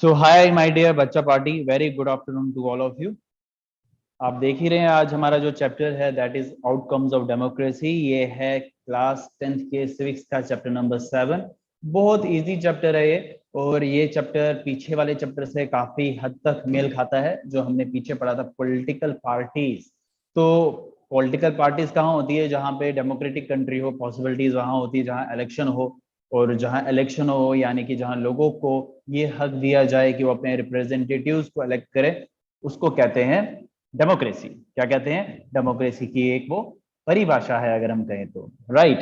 So hi my dear bachcha party, very good afternoon to all of you. आप देख ही रहे हैं आज हमारा जो चैप्टर है that is outcomes of democracy. ये है क्लास 10th के सिविक्स का चैप्टर नंबर 7। बहुत इजी चैप्टर है ये, और ये चैप्टर पीछे वाले चैप्टर से काफी हद तक मेल खाता है जो हमने पीछे पढ़ा था, पॉलिटिकल पार्टीज। तो पॉलिटिकल पार्टीज कहाँ होती है? जहाँ पे डेमोक्रेटिक कंट्री हो, पॉसिबिलिटीज वहाँ होती है जहाँ इलेक्शन हो, और जहाँ इलेक्शन हो यानी कि जहाँ लोगों को ये हक दिया जाए कि वो अपने रिप्रेजेंटेटिव्स को इलेक्ट करें, उसको कहते हैं डेमोक्रेसी। क्या कहते हैं? डेमोक्रेसी की एक वो परिभाषा है अगर हम कहें तो, राइट।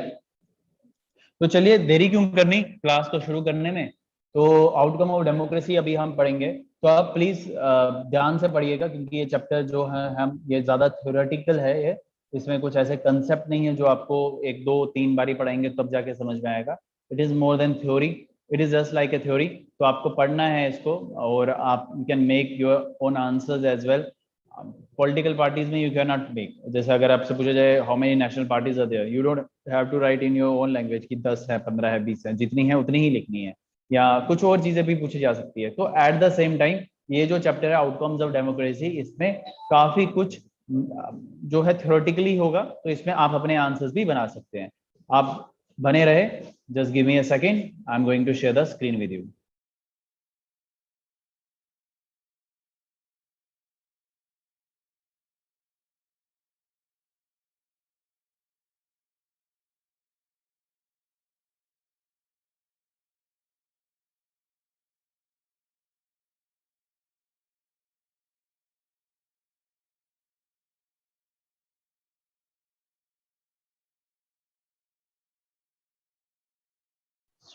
तो चलिए देरी क्यों करनी क्लास को शुरू करने में। तो आउटकम ऑफ डेमोक्रेसी अभी हम पढ़ेंगे, तो आप प्लीज ध्यान से पढ़िएगा क्योंकि ये चैप्टर जो है हम ये ज्यादा थ्योरेटिकल है। ये इसमें कुछ ऐसे कंसेप्ट नहीं है जो आपको एक दो तीन बारी पढ़ाएंगे तब जाके समझ में आएगा। It is more than theory, it is just like a theory. तो आपको पढ़ना है इसको और आप you can make your own answers as well. Political parties में यू कैन नॉट मेक, जैसे अगर आपसे पूछा जाए how many national parties are there, you don't have to write in your own language कि 10 है, 15 है, 20 है, जितनी है उतनी ही लिखनी है, या कुछ और चीजें भी पूछी जा सकती है। तो एट द सेम टाइम ये जो चैप्टर है आउटकम्स ऑफ डेमोक्रेसी, इसमें काफी कुछ जो है थ्योरेटिकली होगा, तो इसमें आप अपने आंसर्स भी बना सकते हैं। आप बने रहे, just give me a second, I am going to share the screen with you.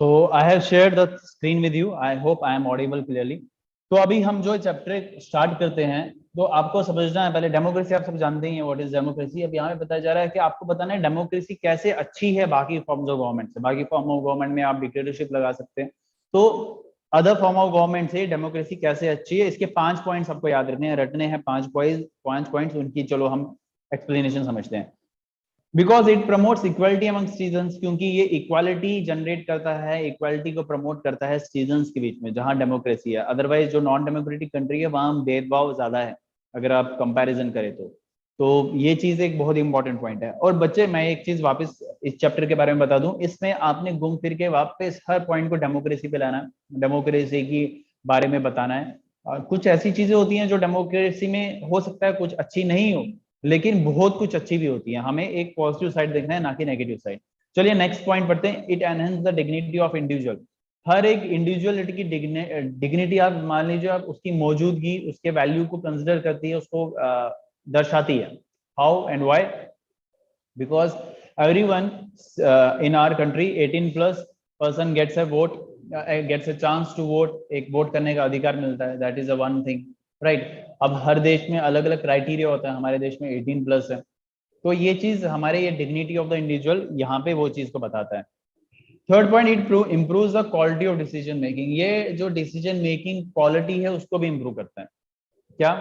So I have shared the screen with you, I hope I am audible clearly. तो अभी हम जो चैप्टर स्टार्ट करते हैं, तो आपको समझना है पहले डेमोक्रेसी, आप सब जानते ही हैं व्हाट इज डेमोक्रेसी। अब यहाँ पे बताया जा रहा है कि आपको बताना है डेमोक्रेसी कैसे अच्छी है बाकी फॉर्म्स ऑफ गवर्नमेंट से। बाकी फॉर्म ऑफ गवर्नमेंट में आप डिक्टेटरशिप लगा सकते हैं, तो अदर फॉर्म ऑफ गवर्नमेंट से डेमोक्रेसी कैसे अच्छी है, इसके 5 पॉइंट्स आपको याद रखने हैं 5 पॉइंट्स उनकी। चलो हम एक्सप्लेनेशन समझते हैं। Because it promotes equality among citizens, क्योंकि ये इक्वालिटी जनरेट करता है, इक्वालिटी को प्रमोट करता है सिटीजन्स के बीच में जहां डेमोक्रेसी है। अदरवाइज जो नॉन डेमोक्रेटिक कंट्री है वहां भेदभाव ज्यादा है अगर आप कंपैरिजन करें तो ये चीज एक बहुत इंपॉर्टेंट पॉइंट है। और बच्चे मैं एक चीज वापस इस चैप्टर के बारे में बता दूं, इसमें आपने घूम फिर के वापस हर पॉइंट को डेमोक्रेसी पे लाना है, डेमोक्रेसी की बारे में बताना है। कुछ ऐसी चीजें होती हैं जो डेमोक्रेसी में हो सकता है कुछ अच्छी नहीं हो, लेकिन बहुत कुछ अच्छी भी होती है। हमें एक पॉजिटिव साइड देखना है, ना कि नेगेटिव साइड। चलिए नेक्स्ट पॉइंट पढ़ते हैं। It enhance the dignity of individual. हर एक इंडिविजुअलिटी की डिग्निटी आप मान लीजिए, आप उसकी मौजूदगी, उसके वैल्यू को कंसिडर करती है, उसको दर्शाती है। How and why? Because everyone in our country 18 plus person gets a vote, gets a chance to vote, एक वोट करने का अधिकार मिलता है। That is a one thing, right. अब हर देश में अलग अलग क्राइटेरिया होता है, हमारे देश में 18 प्लस है, तो ये चीज हमारे ये डिग्निटी ऑफ द इंडिविजुअल यहाँ पे वो चीज को बताता है। Third point, it improve the quality of decision making. ये जो डिसीजन मेकिंग क्वालिटी है उसको भी इम्प्रूव करता है। क्या?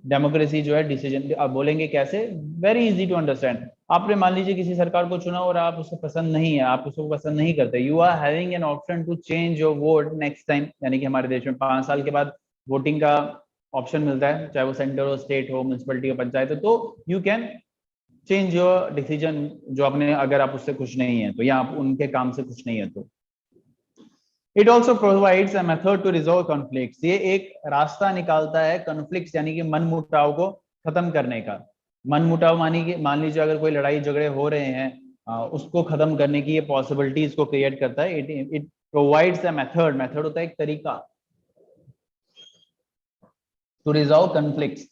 डेमोक्रेसी जो है डिसीजन, आप बोलेंगे कैसे? Very easy to understand. आपने मान लीजिए किसी सरकार को चुना और आप उसको पसंद नहीं है, आप उसको पसंद नहीं करते, you are having an option to change your vote next time. यानी कि हमारे देश में 5 साल के बाद वोटिंग का ऑप्शन मिलता है, चाहे वो सेंटर हो, स्टेट हो, म्यूनसिपलिटी हो, पंचायत हो, तो you can change your decision जो आपने, अगर आप उससे खुश नहीं है तो, या आप उनके काम से खुश नहीं है तो। It also provides a method to resolve conflicts. ये एक रास्ता निकालता है कॉन्फ्लिक्ट्स यानी कि मन मुटाव को खत्म करने का। मन मुटाव मानी कि मान लीजिए अगर कोई लड़ाई झगड़े हो रहे हैं, उसको खत्म करने की ये पॉसिबिलिटीज को क्रिएट करता है। It provides a method, method होता है एक तरीका, टू रिजॉल्व कॉन्फ्लिक्ट्स।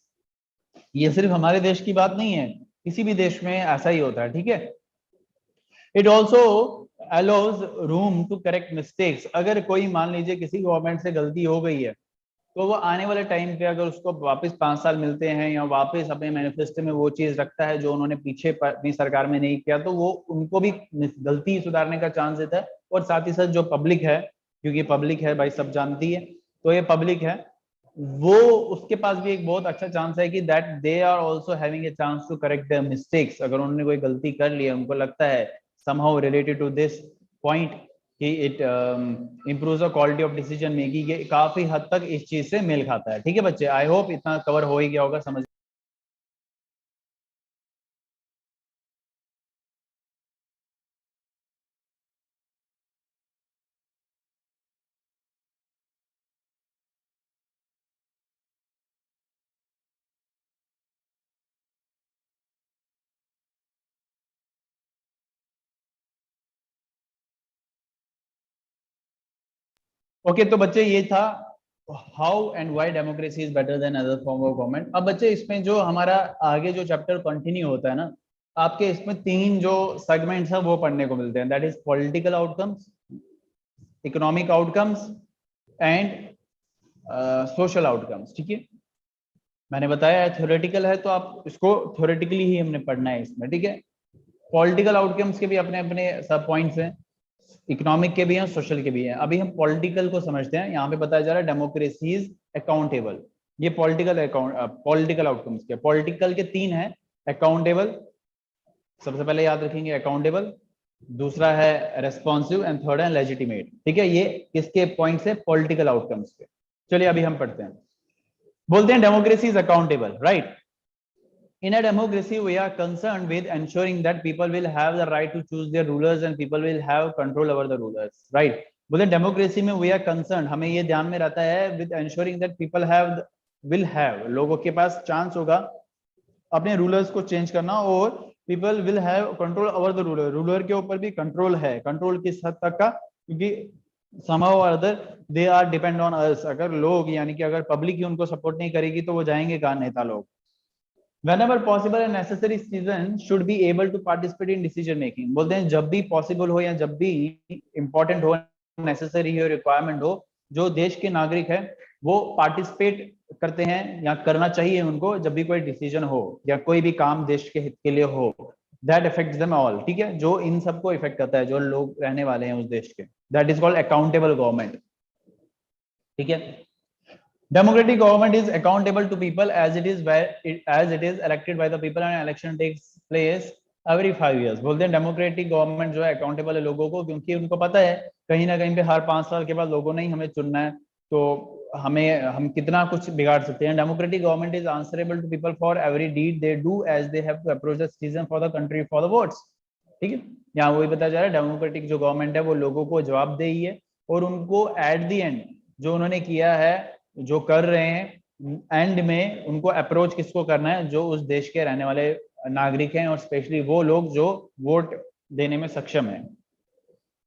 ये सिर्फ हमारे देश की बात नहीं है, किसी भी देश में ऐसा ही होता है, ठीक है। It also allows room to correct mistakes. अगर कोई मान लीजिए किसी गवर्नमेंट से गलती हो गई है, तो वो आने वाले टाइम पे अगर उसको वापस 5 साल मिलते हैं या वापस अपने मैनिफेस्टो में वो चीज रखता है जो उन्होंने पीछे अपनी सरकार में नहीं किया, तो वो उनको भी गलती सुधारने का चांस देता है। और साथ ही साथ जो पब्लिक है, क्योंकि पब्लिक है भाई सब जानती है, तो ये पब्लिक है, वो उसके पास भी एक बहुत अच्छा चांस है कि that they are also having a chance to correct their mistakes. अगर उन्होंने कोई गलती कर ली है, उनको लगता है somehow related to this point, कि it improves the quality of decision making, ये काफी हद तक इस चीज से मेल खाता है। ठीक है बच्चे, आई होप इतना कवर हो ही गया होगा, समझ। ओके तो बच्चे ये था how and why democracy is better than other form of government. अब बच्चे इसमें जो हमारा आगे जो चैप्टर कंटिन्यू होता है ना, आपके इसमें तीन जो सेगमेंट्स हैं वो पढ़ने को मिलते हैं, that is political outcomes, economic outcomes and social outcomes. ठीक है, मैंने बताया थ्योरेटिकल है तो आप इसको थ्योरेटिकली ही हमने पढ़ना है इसमें। ठीक है, पॉलिटिकल आउटकम्स के भी अपने अपने सब पॉइंट्स हैं, इकोनॉमिक के भी हैं, सोशल के भी हैं। अभी हम पॉलिटिकल को समझते हैं। यहाँ पे बताया जा रहा है डेमोक्रेसी इज अकाउंटेबल। ये पॉलिटिकल आउटकम्स के, पॉलिटिकल के तीन है, अकाउंटेबल सबसे पहले याद रखेंगे, अकाउंटेबल, दूसरा है रेस्पॉन्सिव एंड थर्ड है लेजिटिमेट। ठीक है, ये किसके पॉइंट्स है, पॉलिटिकल आउटकम्स के। चलिए अभी हम पढ़ते हैं। बोलते हैं democracy is accountable, right. In a democracy, we are concerned with ensuring that people will have the right to choose their rulers and people will have control over the rulers, right? बोले democracy में we are concerned, हमें ये ध्यान में रहता है with ensuring that people will have, लोगों के पास चांस होगा अपने रूलर्स को चेंज करना, और people will have control over the ruler, ruler के ऊपर भी कंट्रोल है। कंट्रोल किस हद तक का, क्योंकि somehow or other they are depend on us। अगर लोग यानी कि अगर पब्लिक ही उनको सपोर्ट नहीं करेगी तो वो जाएंगे कहाँ नेता लोग। Whenever possible and necessary, citizens should be able to participate in decision making। बोलते हैं जब भी पॉसिबल हो या जब भी इंपॉर्टेंट हो, नेसेसरी हो, रिक्वायरमेंट हो, जो देश के नागरिक है वो पार्टिसिपेट करते हैं या करना चाहिए उनको, जब भी कोई डिसीजन हो या कोई भी काम देश के हित के लिए हो। That affects them all. ठीक है, जो इन सबको इफेक्ट करता है, जो लोग रहने वाले हैं उस देश के, that is called accountable government. ठीक है, democratic government is accountable to people as it is elected by the people and election takes place every 5 years। बोलते हैं डेमोक्रेटिक गवर्नमेंट जो है अकाउंटेबल है लोगों को, क्योंकि उनको पता है कहीं ना कहीं पे हर 5 साल के बाद लोगों ने ही हमें चुनना है, तो हम कितना कुछ बिगाड़ सकते हैं। Democratic government is answerable to people for every deed they do as they have to approach the citizen for the country for the votes. ठीक है, यहाँ वही बताया जा रहा है डेमोक्रेटिक जो गवर्नमेंट है वो लोगों को जवाबदेही है, और उनको एट द एंड जो उन्होंने किया है, जो कर रहे हैं, एंड में उनको अप्रोच किसको करना है, जो उस देश के रहने वाले नागरिक हैं, और स्पेशली वो लोग जो वोट देने में सक्षम है।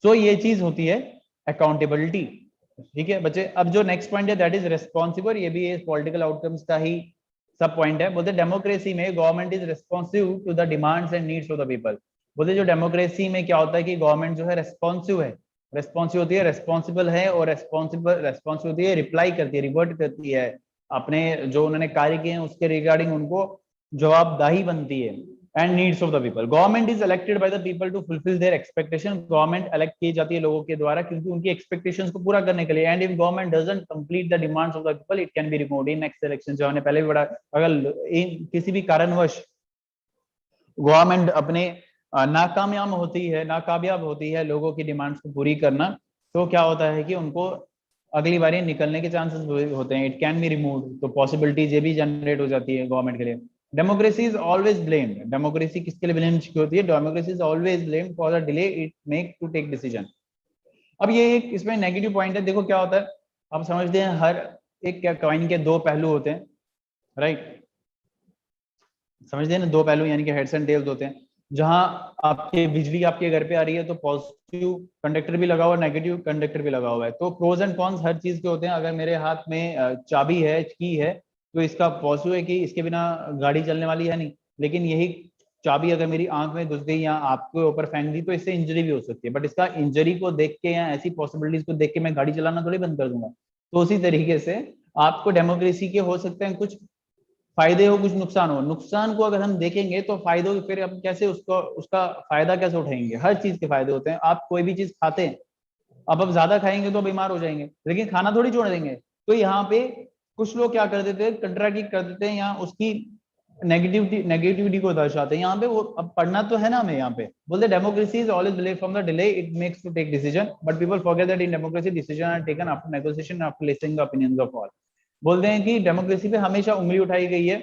तो ये चीज होती है अकाउंटेबिलिटी। ठीक है बच्चे, अब जो नेक्स्ट पॉइंट है दैट इज रेस्पॉन्सिबल, ये भी पॉलिटिकल आउटकम्स का ही सब पॉइंट है। बोलते डेमोक्रेसी में government is responsive to the demands and needs of the people. बोलते जो डेमोक्रेसी में क्या होता है कि गवर्नमेंट जो है रेस्पॉन्सिव है, रेस्पॉन्सिव होती है, रेस्पॉन्सिबल है, और रेस्पॉन्सिव होती है, रिप्लाई करती है, रिवर्ट करती है, अपने जो उन्होंने कार्य किए हैं उसके रिगार्डिंग उनको जवाबदाही बनती है। And needs of the people, government is elected by the people to fulfil their expectation. Government elect की जाती है लोगों के द्वारा क्योंकि उनकी एक्सपेक्टेशंस को पूरा करने के लिए। And if government doesn't complete the demands of the people it can be removed in next election. जो हमने पहले भी बड़ा, अगर किसी भी कारणवश गवर्नमेंट अपने नाकामयाब होती है लोगों की डिमांड्स को पूरी करना, तो क्या होता है कि उनको अगली बारी निकलने के चांसेस होते हैं, इट कैन बी रिमूव्ड। तो पॉसिबिलिटीज ये भी जनरेट हो जाती है गवर्नमेंट के लिए। Democracy is always blamed, democracy किसके लिए ब्लेम होती है, democracy is always blamed for the delay it make to take decision. अब ये एक इसमें नेगेटिव पॉइंट है। देखो क्या होता है, आप समझते हैं हर एक क्या कॉइन के दो पहलू होते हैं, राइट। समझते हैं ना, दो पहलू यानी कि हेड्स एंड टेल्स होते हैं। जहां आपके बिजली आपके घर पे आ रही है तो पॉजिटिव कंडक्टर भी लगा हुआ है, नेगेटिव कंडक्टर भी लगा हुआ है। तो प्रोज एंड कॉन्स हर चीज के होते हैं। अगर मेरे हाथ में चाबी है, की है, तो इसका पॉजिटिव है कि इसके बिना गाड़ी चलने वाली है नहीं, लेकिन यही चाबी अगर मेरी आंख में घुस गई या आपके ऊपर फेंक दी तो इससे इंजरी भी हो सकती है। बट इसका इंजरी को देख के या ऐसी पॉसिबिलिटीज को देख के मैं गाड़ी चलाना थोड़ी बंद कर दूंगा। तो उसी तरीके से आपको डेमोक्रेसी के हो सकते हैं कुछ फायदे हो, कुछ नुकसान हो। नुकसान को अगर हम देखेंगे तो फायदों के फिर हम कैसे उसका फायदा कैसे उठाएंगे। हर चीज के फायदे होते हैं। आप कोई भी चीज खाते हैं, अब ज्यादा खाएंगे तो बीमार हो जाएंगे, लेकिन खाना थोड़ी छोड़ देंगे। तो यहाँ पे कुछ लोग क्या कर देते हैं, कंट्राडिक्ट कर देते हैं या उसकी नेगेटिविटी को दर्शाते हैं। यहाँ पे वो अब पढ़ना तो है ना हमें, यहाँ पे बोलते democracy is always believe from the delay it makes to take decision but people forget that in democracy decision are taken after negotiation after listening the opinions of all. बोलते हैं कि डेमोक्रेसी पे हमेशा उंगली उठाई गई है,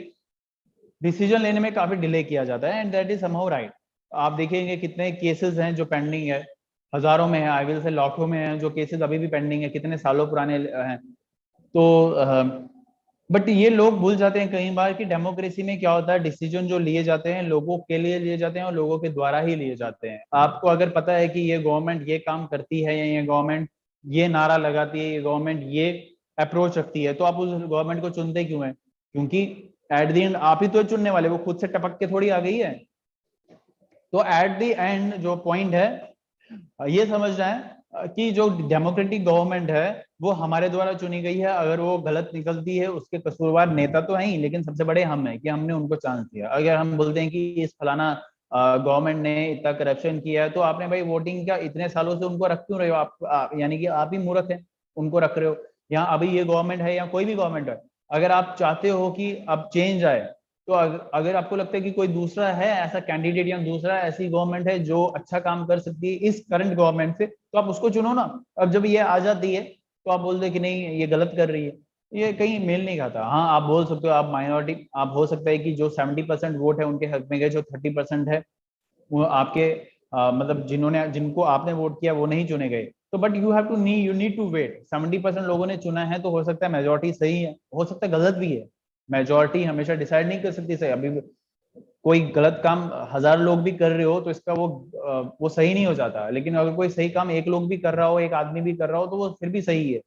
डिसीजन लेने में काफी डिले किया जाता है and that is somehow right. आप देखेंगे कितने केसेस हैं जो पेंडिंग है, हजारों में है, आई विल से लाखों में है जो केसेस अभी भी पेंडिंग है, कितने सालों पुराने हैं। तो बट ये लोग भूल जाते हैं कई बार कि डेमोक्रेसी में क्या होता है, डिसीजन जो लिए जाते हैं लोगों के लिए लिए जाते हैं और लोगों के द्वारा ही लिए जाते हैं। आपको अगर पता है कि ये गवर्नमेंट ये काम करती है या ये गवर्नमेंट ये नारा लगाती है, ये गवर्नमेंट ये अप्रोच रखती है, तो आप उस गवर्नमेंट को चुनते क्यों है? क्योंकि एट द एंड आप ही तो चुनने वाले, वो खुद से टपक के थोड़ी आ गई है। तो एट द एंड जो पॉइंट है ये समझना है कि जो डेमोक्रेटिक गवर्नमेंट है वो हमारे द्वारा चुनी गई है। अगर वो गलत निकलती है उसके कसूरवार नेता तो हैं ही, लेकिन सबसे बड़े हम हैं कि हमने उनको चांस दिया। अगर हम बोलते हैं कि इस फलाना गवर्नमेंट ने इतना करप्शन किया है, तो आपने भाई वोटिंग क्या इतने सालों से उनको रख क्यों रहे हो? यानी कि आप ही मूर्ख हैं, उनको रख रहे हो। यहाँ अभी ये गवर्नमेंट है या कोई भी गवर्नमेंट है, अगर आप चाहते हो कि अब चेंज आए, तो अगर आपको लगता है कि कोई दूसरा है ऐसा कैंडिडेट या दूसरा ऐसी गवर्नमेंट है जो अच्छा काम कर सकती है इस करंट गवर्नमेंट से, तो आप उसको चुनो ना। अब जब ये आ जाती है तो आप बोलते कि नहीं ये गलत कर रही है, ये कहीं मेल नहीं खाता। हाँ आप बोल सकते हो, आप माइनॉरिटी, आप हो सकता है कि जो 70% वोट है उनके हक में गए, जो 30% है वो आपके मतलब जिन्होंने जिनको आपने वोट किया वो नहीं चुने गए। तो but you have to you need to wait. 70% लोगों ने चुना है तो हो सकता है मेजोरिटी सही है, हो सकता है गलत भी है। मेजोरिटी हमेशा डिसाइड नहीं कर सकती सही। अभी कोई गलत काम 1000 लोग भी कर रहे हो तो इसका वो सही नहीं हो जाता, लेकिन अगर कोई सही काम एक लोग भी कर रहा हो, एक आदमी भी कर रहा हो, तो वो फिर भी सही है।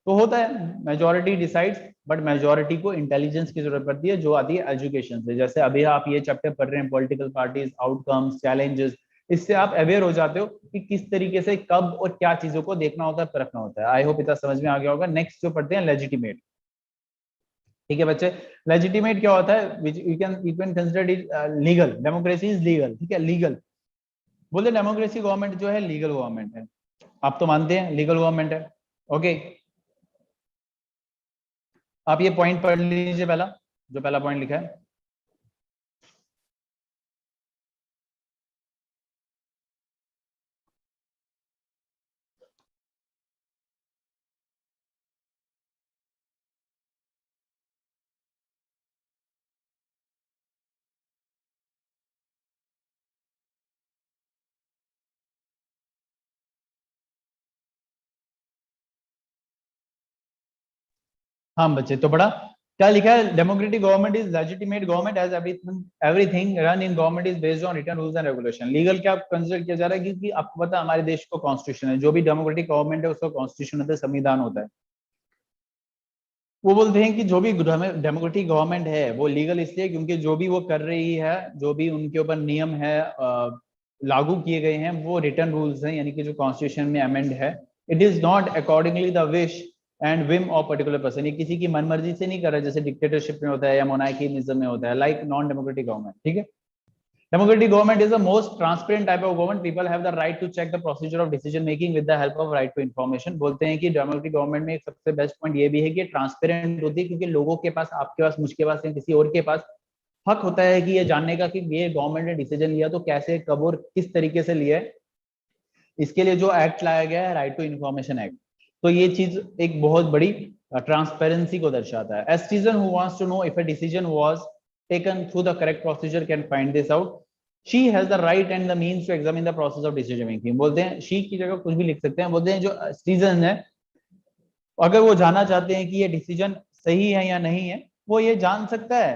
तो होता है मेजोरिटी डिसाइड्स, बट मेजोरिटी को इंटेलिजेंस की जरूरत पड़ती है जो आती है एजुकेशन से। जैसे अभी आप ये चैप्टर पढ़ रहे हैं पॉलिटिकल पार्टीज, आउटकम्स, चैलेंजेस, इससे आप अवेयर हो जाते हो कि किस तरीके से कब और क्या चीजों को देखना होता है, परखना होता है। आई होप इतना समझ में आ गया होगा। नेक्स्ट जो पढ़ते हैं लेजिटिमेट। ठीक है बच्चे, लेजिटिमेट क्या होता है? You can consider it legal. Democracy is legal. ठीक है, लीगल बोले डेमोक्रेसी गवर्नमेंट जो है लीगल गवर्नमेंट है। आप तो मानते हैं लीगल गवर्नमेंट है। ओके, आप ये पॉइंट पढ़ लीजिए पहला, जो पहला पॉइंट लिखा है। हाँ बच्चे तो पढ़ा, क्या लिखा है? Democratic government is legitimate government as everything run in government is based on written rules and regulation. Legal क्या कंसिडर किया जा रहा है? क्योंकि आपको पता है हमारे देश को कॉन्स्टिट्यूशन है, जो भी डेमोक्रेटिक गवर्नमेंट है उसका कॉन्स्टिट्यूशन होता है, संविधान होता है। वो बोलते हैं कि जो भी डेमोक्रेटिक गवर्नमेंट है वो लीगल इसलिए क्योंकि जो भी वो कर रही है, जो भी उनके ऊपर नियम है लागू किए गए हैं, वो रिटर्न रूल्स हैं, यानी कि जो कॉन्स्टिट्यूशन में अमेंड है। It is not accordingly the wish and Vim of particular person. ये किसी की मनमर्जी से नहीं कर रहा है जैसे डिक्टेटरशिप में होता है या मोनार्कीनिज्म में होता है, लाइक नॉन डेमोक्रेटिक गवर्नमेंट। ठीक है, democratic government is the most transparent type of government. People have the right to check the procedure of decision making with the help of right to information. बोलते हैं कि democratic government में एक सबसे best point ये भी है कि ट्रांसपेरेंट होती है, क्योंकि लोगों के पास, आपके पास, मुझके पास या किसी और के पास हक होता है कि ये जानने का कि ये गवर्नमेंट ने डिसीजन लिया तो कैसे, कब और किस तरीके से लिया है। इसके लिए जो एक्ट लाया गया है, राइट टू इन्फॉर्मेशन एक्ट, तो ये चीज एक बहुत बड़ी ट्रांसपेरेंसी को दर्शाता है। As citizen who wants to know if a decision was taken through the correct procedure can find this out. She has the right and the means to examine the process of decision making. बोलते हैं she की जगह कुछ भी लिख सकते हैं। बोलते हैं जो citizen है अगर वो जानना चाहते हैं कि ये डिसीजन सही है या नहीं है, वो ये जान सकता है।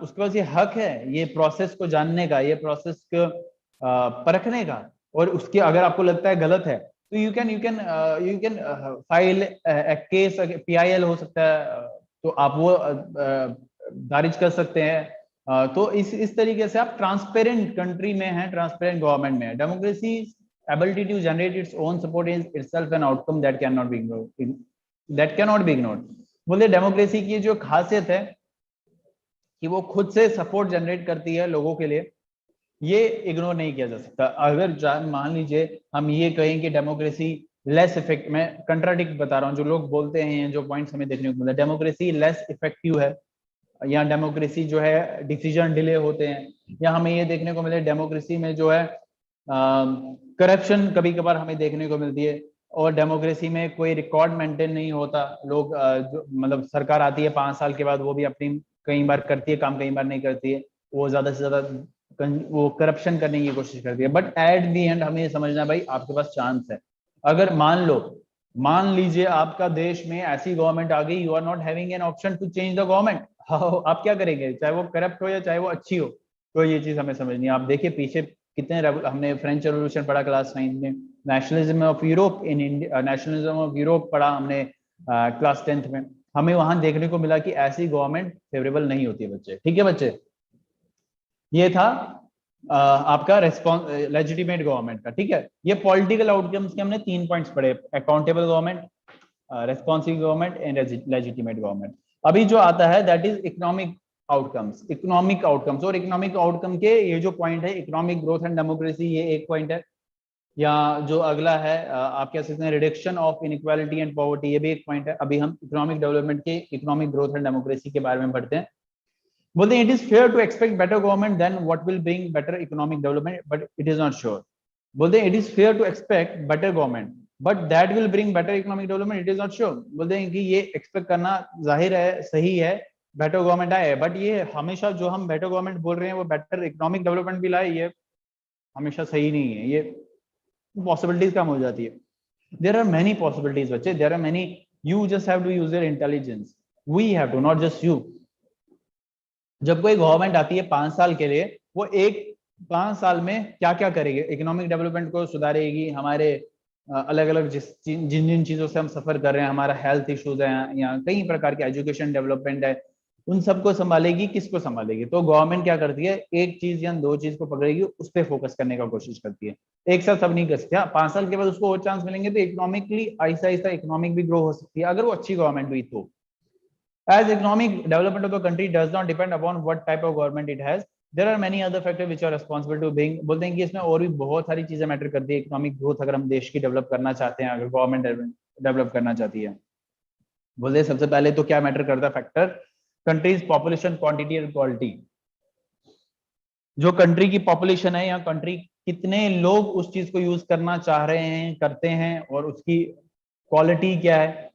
उसके पास ये हक है ये प्रोसेस को जानने का, ये प्रोसेस को परखने का। और उसके अगर आपको लगता है गलत है तो you can file case, PIL हो सकता है, तो आप वो खारिज कर सकते हैं। तो इस तरीके से आप ट्रांसपेरेंट कंट्री में हैं, ट्रांसपेरेंट गवर्नमेंट में है। Democracy ability to generate its own support is itself an outcome that cannot be ignored. बोले डेमोक्रेसी की जो खासियत है कि वो खुद से सपोर्ट जनरेट करती है लोगों के लिए, ये इग्नोर नहीं किया जा सकता। अगर मान लीजिए हम ये कहें कि डेमोक्रेसी लेस इफेक्ट, मैं कंट्राडिक्ट बता रहा हूँ जो लोग बोलते हैं, जो पॉइंट्स हमें देखने को मिलता है, डेमोक्रेसी लेस इफेक्टिव है या डेमोक्रेसी जो है डिसीजन डिले होते हैं, या हमें ये देखने को मिले डेमोक्रेसी में जो है करप्शन कभी कभार हमें देखने को मिलती है, और डेमोक्रेसी में कोई रिकॉर्ड मेंटेन नहीं होता। लोग जो मतलब सरकार आती है 5 साल के बाद, वो भी अपनी कई बार करती है काम, कई बार नहीं करती है, वो ज्यादा से ज्यादा वो करप्शन करने की कोशिश करती है। बट एट दी एंड हमें ये समझना है भाई आपके पास चांस है। अगर मान लीजिए आपका देश में ऐसी गवर्नमेंट आ गई, you are not having an option to change the government, आप क्या करेंगे, चाहे वो करप्ट हो या चाहे वो अच्छी हो। तो ये चीज हमें समझनी है। आप देखिए पीछे कितने हमने फ्रेंच रेवोल्यूशन पढ़ा क्लास 9 में, nationalism of Europe in India, nationalism of Europe पढ़ा हमने क्लास 10th में। हमें वहां देखने को मिला कि ऐसी गवर्नमेंट फेवरेबल नहीं होती है बच्चे। ठीक है बच्चे, ये था आपका रेस्पॉन्स लेजिटिमेट गवर्नमेंट का। ठीक है, ये पॉलिटिकल आउटकम्स के हमने 3 पॉइंट्स पढ़े, accountable government, responsive government and legitimate government. अभी जो आता है that is economic outcomes. Economic outcomes और इकोनॉमिक आउटकम के ये जो पॉइंट है, इकोनॉमिक ग्रोथ एंड डेमोक्रेसी, ये एक पॉइंट है। या जो अगला है आप कह सकते हैं reduction of inequality and poverty, ये भी एक पॉइंट है। अभी हम इकोनॉमिक डेवलपमेंट के इकोनॉमिक ग्रोथ एंड डेमोक्रेसी के बारे में पढ़ते हैं। बोलते हैं it is fair to expect better government than what will bring better economic development, but it is not sure. बोलते हैं it is fair to expect better government but that will bring better economic development, it is not sure. बोलते हैं कि ये expect करना जाहिर है, सही है, बेटर गवर्नमेंट आए, बट ये हमेशा जो हम बेटर गवर्नमेंट बोल रहे हैं वो बेटर इकोनॉमिक डेवलपमेंट भी लाए, ये हमेशा सही नहीं है। ये पॉसिबिलिटीज कम हो जाती है। देयर आर मेनी पॉसिबिलिटीज बच्चे, there are many, you just have to use your intelligence, we have to, not just you. जब कोई गवर्नमेंट आती है 5 साल के लिए, वो 5 साल में क्या क्या करेगी, इकोनॉमिक डेवलपमेंट को सुधारेगी, हमारे अलग अलग जिन जिन चीजों से हम सफर कर रहे हैं, हमारा हेल्थ इश्यूज है या कई प्रकार के एजुकेशन डेवलपमेंट है, उन सबको संभालेगी। किसको संभालेगी? तो गवर्नमेंट क्या करती है, एक चीज या 2 चीज को पकड़ेगी, उस पर फोकस करने का कोशिश करती है। एक साथ सब नहीं कर सकती। 5 साल के बाद उसको और चांस मिलेंगे तो इकोनॉमिकली आहिस्ता आहिस्ता इकोनॉमिक भी ग्रो हो सकती है, अगर वो अच्छी गवर्नमेंट हुई तो। As economic development of the country does not depend upon what type of government it has, there are many other factors which are responsible to being, बोलते हैं कि इसमें और भी बहुत सारी चीजें मैटर करती है। इकोनॉमिक ग्रोथ अगर हम देश की डेवलप करना चाहते हैं, अगर गवर्नमेंट डेवलप करना चाहती है, बोलते हैं सबसे पहले तो क्या मैटर करता है factor, countries population, quantity and quality. जो कंट्री की पॉपुलेशन है या कंट्री कितने लोग उस चीज को यूज करना चाह रहे हैं, करते हैं, और उसकी क्वालिटी क्या है,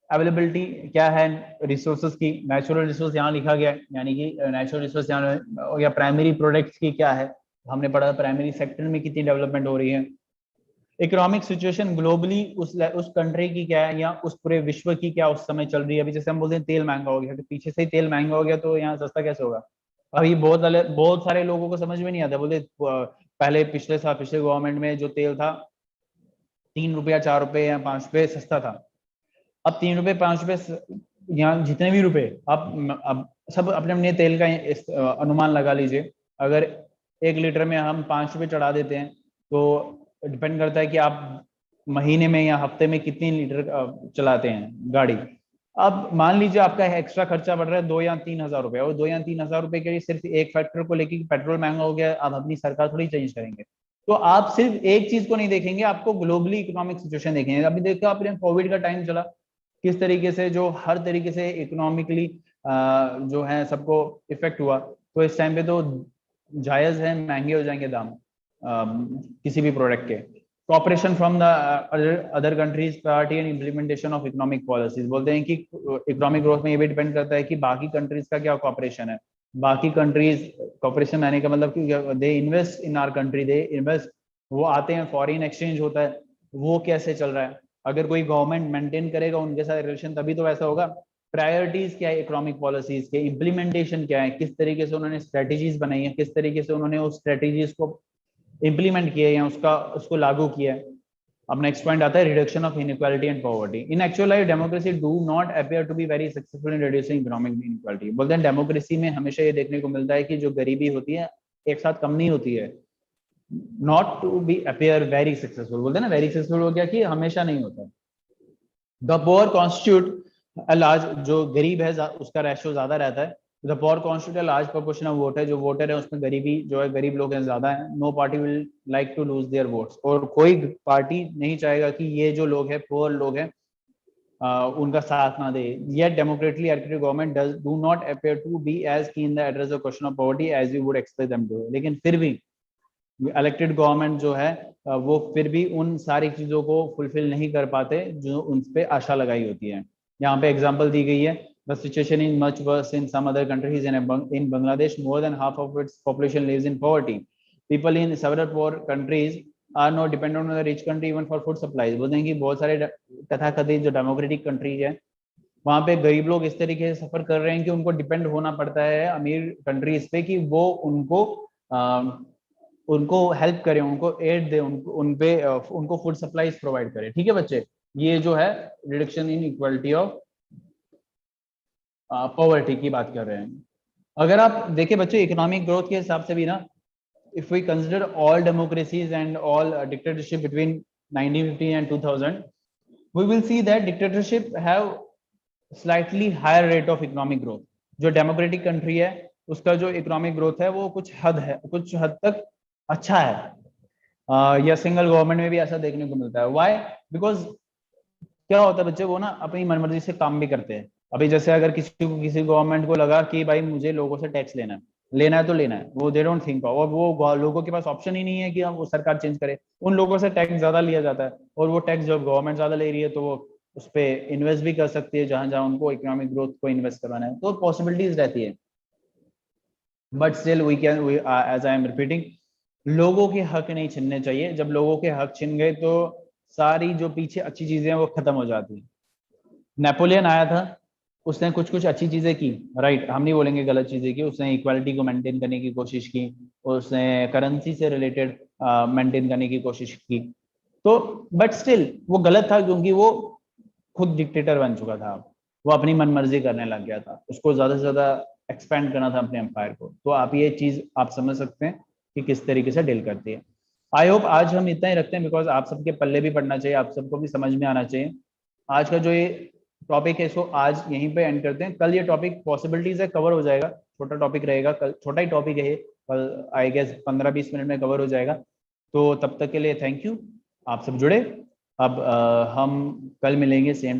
अवेलेबिलिटी क्या है रिसोर्सेज की। नेचुरल रिसोर्स यहाँ लिखा गया है, यानी कि नेचुरल रिसोर्स यहाँ, या प्राइमरी प्रोडक्ट्स की क्या है, हमने पढ़ा प्राइमरी सेक्टर में कितनी डेवलपमेंट हो रही है। इकोनॉमिक सिचुएशन ग्लोबली उस कंट्री की क्या है, या उस पूरे विश्व की क्या उस समय चल रही है। अभी जैसे हम बोलते हैं तेल महंगा हो गया, तो पीछे से ही तेल महंगा हो गया तो यहाँ सस्ता कैसे होगा। अभी बहुत सारे लोगों को समझ में नहीं आता। बोलते पहले पिछले गवर्नमेंट में जो तेल था 3 रुपया 4 रुपए या 5 रुपए सस्ता था, अब 3 रुपए 5 रुपए, यहाँ जितने भी रुपए आप अब सब अपने अपने तेल का अनुमान लगा लीजिए। अगर 1 लीटर में हम 5 रुपए चढ़ा देते हैं तो डिपेंड करता है कि आप महीने में या हफ्ते में कितनी लीटर चलाते हैं गाड़ी। अब मान लीजिए आपका एक्स्ट्रा खर्चा बढ़ रहा है 2 या 3 हजार रुपए, और 2 या 3 हजार रुपए के लिए सिर्फ एक फैक्टर को लेकर पेट्रोल महंगा हो गया, आप अपनी सरकार थोड़ी चेंज करेंगे। तो आप सिर्फ एक चीज को नहीं देखेंगे, आपको ग्लोबली इकोनॉमिक सिचुएशन देखेंगे। अभी देखो आपने कोविड का टाइम चला, किस तरीके से जो हर तरीके से इकोनॉमिकली जो है सबको इफेक्ट हुआ। तो इस टाइम पे तो जायज है महंगे हो जाएंगे दाम किसी भी प्रोडक्ट के। Cooperation from the other countries, priority and implementation of economic policies. बोलते हैं कि इकोनॉमिक ग्रोथ में ये भी डिपेंड करता है कि बाकी कंट्रीज का क्या कॉपरेशन है। बाकी कंट्रीज कॉपरेशन आने का मतलब कि they invest in our country, they invest, वो आते हैं, फॉरेन एक्सचेंज होता है, वो कैसे चल रहा है। अगर कोई गवर्नमेंट मेंटेन करेगा उनके साथ रिलेशन तभी तो वैसा होगा। प्रायोरिटीज क्या है इकोनॉमिक पॉलिसीज के, इम्प्लीमेंटेशन क्या है, किस तरीके से उन्होंने स्ट्रेटेजीज बनाई है, किस तरीके से उन्होंने उस स्ट्रेटेजीज को इम्प्लीमेंट किया है या उसको लागू किया है। अब नेक्स्ट पॉइंट आता है reduction of inequality and poverty. In actual life democracy do not appear to be very successful in reducing economic inequality. बोलते हैं डेमोक्रेसी में हमेशा ये देखने को मिलता है कि जो गरीबी होती है एक साथ कम नहीं होती है। Not to be appear very successful, बोलते हैं ना, वेरी सक्सेसफुल हो गया कि हमेशा नहीं होता। The poor constitute a large, जो गरीब है उसका रेशियो ज्यादा रहता है। The poor constitute a large proportion of vote है, जो वोटर है उसमें गरीबी जो है, गरीब लोग हैं ज्यादा है। No party will like to lose their votes, और कोई पार्टी नहीं चाहेगा कि ये जो लोग हैं पुअर लोग हैं उनका साथ ना दे। Yet democratically elected government do not appear to be as keen to address the question of poverty as we would expect them to। लेकिन फिर भी इलेक्टेड गवर्नमेंट जो है वो फिर भी उन सारी चीजों को फुलफिल नहीं कर पाते जो उन पे आशा लगाई होती है। यहाँ पे एग्जांपल दी गई है, the situation is much worse in some other countries. In Bangladesh more than half of its population lives in poverty. People in several poor countries are not dependent on the rich country even for food supplies. बोलते हैं कि बहुत सारे तथाकथित जो democratic countries है वहां पे गरीब लोग इस तरीके से सफर कर रहे हैं कि उनको डिपेंड होना पड़ता है अमीर कंट्रीज पे कि वो उनको हेल्प करें, उनको एड दे, उनको उन पे उनको फूड सप्लाईज प्रोवाइड करें। ठीक है बच्चे, ये जो है reduction in equality of poverty की बात कर रहे हैं। अगर आप देखें बच्चे इकोनॉमिक ग्रोथ के हिसाब से भी ना, if we consider all democracies and all dictatorship between 1950 and 2000, we will see that dictatorship have slightly higher rate of economic growth। जो डेमोक्रेटिक कंट्री है उसका जो इकोनॉमिक ग्रोथ है वो कुछ हद तक अच्छा है। या सिंगल गवर्नमेंट में भी ऐसा देखने को मिलता है। व्हाई? बिकॉज क्या होता है बच्चे, वो ना अपनी मनमर्जी से काम भी करते हैं। अभी जैसे अगर किसी गवर्नमेंट को लगा कि भाई मुझे लोगों से टैक्स लेना है तो लेना है, वो दे डोंट थिंक, और वो लोगों के पास ऑप्शन ही नहीं है कि हम वो सरकार चेंज करे। उन लोगों से टैक्स ज्यादा लिया जाता है और वो टैक्स जब गवर्नमेंट ज्यादा ले रही है तो वो उस पर इन्वेस्ट भी कर सकती है जहां जहां उनको इकोनॉमिक ग्रोथ को इन्वेस्ट करवाना है, तो पॉसिबिलिटीज रहती है। But still we can, as I am repeating, लोगों के हक नहीं छीनने चाहिए। जब लोगों के हक छिन गए तो सारी जो पीछे अच्छी चीजें हैं वो खत्म हो जाती है। नेपोलियन आया था, उसने कुछ कुछ अच्छी चीजें की, राइट, हम नहीं बोलेंगे गलत चीजें की। उसने इक्वालिटी को मेंटेन करने की कोशिश की, उसने करेंसी से रिलेटेड मेंटेन करने की कोशिश की, तो बट स्टिल वो गलत था क्योंकि वो खुद डिक्टेटर बन चुका था। वो अपनी मनमर्जी करने लग गया था, उसको ज्यादा से ज्यादा एक्सपेंड करना था अपने एम्पायर को। तो आप ये चीज आप समझ सकते हैं कि किस तरीके से डील करती है। आई होप आज हम इतना ही रखते हैं, बिकॉज आप सबके पल्ले भी पढ़ना चाहिए, आप सबको भी समझ में आना चाहिए। आज का जो ये टॉपिक है इसको आज यहीं पे एंड करते हैं। कल ये टॉपिक पॉसिबिलिटीज है कवर हो जाएगा, छोटा टॉपिक रहेगा कल, छोटा ही टॉपिक है ये, कल आई गेस 15-20 मिनट में कवर हो जाएगा। तो तब तक के लिए थैंक यू, आप सब जुड़े। अब हम कल मिलेंगे सेम